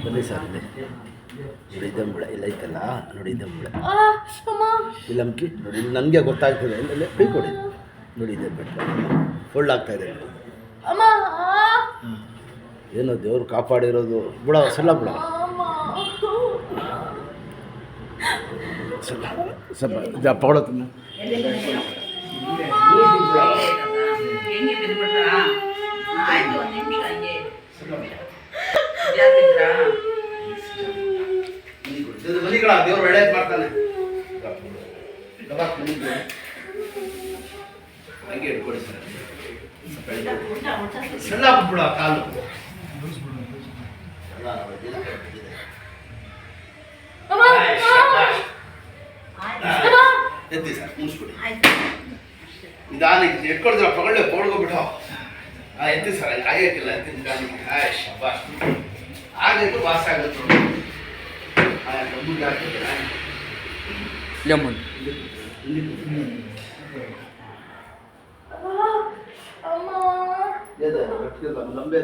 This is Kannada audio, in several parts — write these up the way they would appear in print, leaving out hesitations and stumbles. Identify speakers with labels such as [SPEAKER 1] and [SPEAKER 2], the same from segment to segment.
[SPEAKER 1] ಬನ್ನಿ ಸರ್ ಇಲ್ಲಿ ನೋಡಿ ಇದ್ದಂಬಳೆ ಇಲ್ಲ ಐತಲ್ಲ ನೋಡಿ ಇದ್ದಂಬಳೆ ಇಲ್ಲ ಅಮ್ಕಿ ನೋಡಿ ಇಲ್ಲಿ ನನಗೆ ಗೊತ್ತಾಗ್ತದೆ ಇಲ್ಲ ಕೈ ಕೊಡಿ ನೋಡಿ ಇದೆ ಬೆಟ್ಟ ಫೋಲ್ಡ್ ಆಗ್ತಾಯಿದೆ ಏನೋ ದೇವ್ರು ಕಾಪಾಡಿರೋದು ಬಿಡ ಸಲ್ಲ ಬಿಡ ಸ್ವಲ್ಪ ಪಗೊಳತ್ತನ್ನ ಮನಿಗಳ ದೇವ್ರು ಒಳ್ಳೇದು ಮಾಡ್ತಾನೆ ಹಂಗೆ ಇಟ್ಕೊಡಿ ಸರ್ ಸಣ್ಣ ಬಿಡ ಕಾಲು ಎತ್ತಿ ಸರ್ ಮುಗಿಸ್ಬಿಡಿ ನಿಧಾನಕ್ಕೆ ಎಟ್ಕೊಳ್ತೀರ ಪಗಳೆ ಪೋಡ್ಕೊಬಿಟ್ಟು ಎತ್ತಿ ಸರ್ ಅಲ್ಲಿ ಆಗಿಲ್ಲ ಎತ್ತಿ ನಿಧಾನಕ್ಕೆ ಶಬಾಷ್ ಆಗಿದ್ದು ವಾಸ ಆಗುತ್ತೆ
[SPEAKER 2] ಲೆಮನ್
[SPEAKER 1] लंबे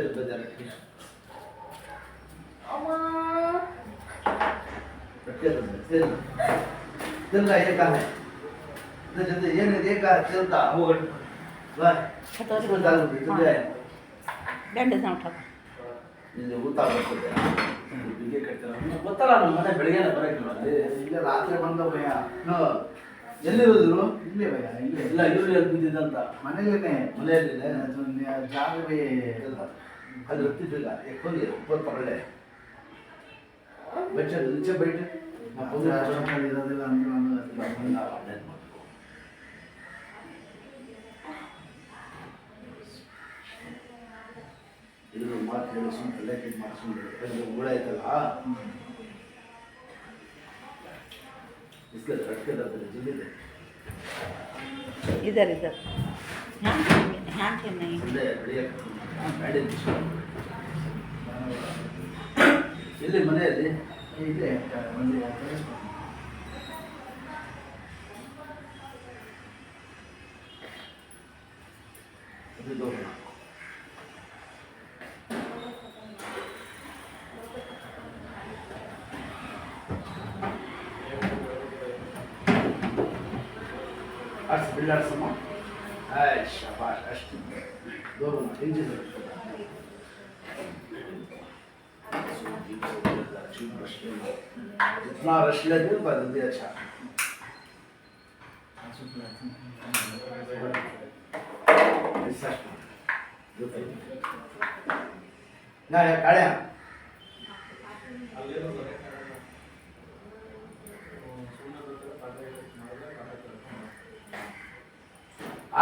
[SPEAKER 1] ये का है जल्दी ये नहीं ये का चलता वो
[SPEAKER 3] ದಂಡ ನಾವು
[SPEAKER 1] ಇಲ್ಲಿ ಊಟ ಬರ್ತದೆ ಹೀಗೆ ಕಟ್ತಾರೆ ಗೊತ್ತಲ್ಲ ನಮ್ಮ ಮನೆ ಬೆಳಗ್ಗೆನೆ ಬರೋಕ್ಕಿಲ್ಲ ಅಲ್ಲಿ ಇಲ್ಲ ರಾತ್ರಿ ಬಂದವಯ್ಯ ಎಲ್ಲಿರೋದ್ರು ಇಲ್ಲೇ ಭಯ ಇಲ್ಲೇ ಇಲ್ಲ ಇವರು ಎಲ್ಲಿ ಬಿದ್ದಿದ್ದಂತ ಮನೆಯಲ್ಲೇ ಮನೆಯಲ್ಲಿದೆ ಜಾಗವೇ ಅದು ಗೊತ್ತಿದ್ದಿಲ್ಲ ಯಾಕೋಗಿ ಒಬ್ಬರು ಪರಳೆ ಬಚ್ಚ ನಿಚೆ ಬೈಟ್ ಇರೋದಿಲ್ಲ ಅಂದ್ರೆ ಇದ್ರ ಮಾತು ಹೇಳಿ ಸುಮ್ಮನೆ ತಲೆ ಕೆಟ್ಟು ಮಾಡಿಸ್ಕೊಂಡು ಗುಳ ಆಯ್ತಲ್ಲ इसके रटके दर्द जिले
[SPEAKER 3] इधर इधर ध्यान से नहीं
[SPEAKER 1] ले बढ़िया गाड़ी ಇಲ್ಲಿ ಮನೆಯಲ್ಲಿ ಇದೆ ಮಂದಿ ಅದು ದೋಣ Arts billar sama. Ay shabash ashti. Doğru mu? İnce de. जितना रश लगे बदल अच्छा ना काढ़्या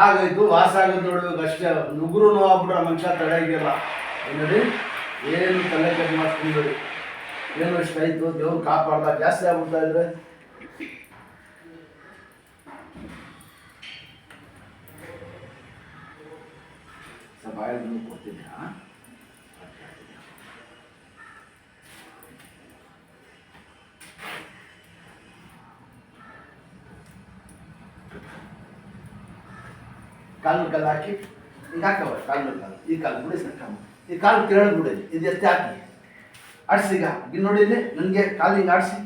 [SPEAKER 1] ಆಗೋಯ್ತು ವಾಸ ಆಗೋದು ನೋಡ್ಬೇಕು ಅಷ್ಟೇ ನುಗ್ರು ನೋವಾಗ್ಬಿಟ್ರೆ ಮನುಷ್ಯ ತಡೆಯಾಗಿಲ್ಲ ನೋಡಿ ಏನು ತಲೆ ಕೆಟ್ಟು ಮಾಡ್ಸ್ಕೊಂಡ್ಬೇಡಿ ಏನು ಇಷ್ಟಾಯ್ತು ದೇವ್ರು ಕಾಪಾಡ್ದ ಜಾಸ್ತಿ ಆಗ್ಬಿಡ್ತಾ ಇದ್ರೆ ಬಾಯಲ್ಲಿ ಕೊಡ್ತೀನಿ ಕಾಲು ಕಲ್ಲು ಹಾಕಿ ಈಗ ಹಾಕವ ಕಾಲು ಕಾಲು ಈ ಕಾಲು ಬಿಡಿ ಸಕ್ಕ ಈ ಕಾಲು ಕೆಳಗೆ ಬಿಡಿ ಇದು ಎತ್ತಿ ಹಾಕಿ ಆಡಿಸಿ ಈಗ ಇಲ್ಲಿ ನೋಡಿ ಇಲ್ಲಿ ನನಗೆ ಕಾಲು ಹಿಂಗೆ ಆಡಿಸಿ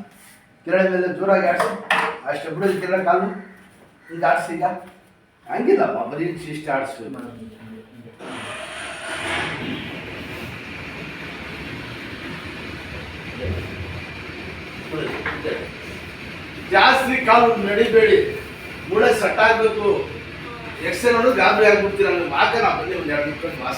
[SPEAKER 1] ಕೆಳಗೆ ಮೇಲೆ ಜೋರಾಗಿ ಆಡಿಸಿ ಅಷ್ಟು ಬಿಡೋದು ಕೆಳಗೆ ಕಾಲು ಹಿಂಗೆ ಆಡಿಸಿ ಈಗ ಹಂಗಿಲ್ಲಮ್ಮ ಬರೀ ಇಷ್ಟ ಆಡಿಸ್ಬೇಕು ಜಾಸ್ತಿ ಕಾಲು ನಡಿಬೇಡಿ ಮೂಳೆ ಸೆಟ್ ಆಗಬೇಕು ಎಕ್ಸೆ ನೋಡು ಗಾಬರಿ ಆಗ್ಬಿಡ್ತೀರ ನಮ್ಮ ಮಾಕ ನಾ ಬನ್ನಿ ಒಂದು 2 ನಿಮಿಷ ವಾಸ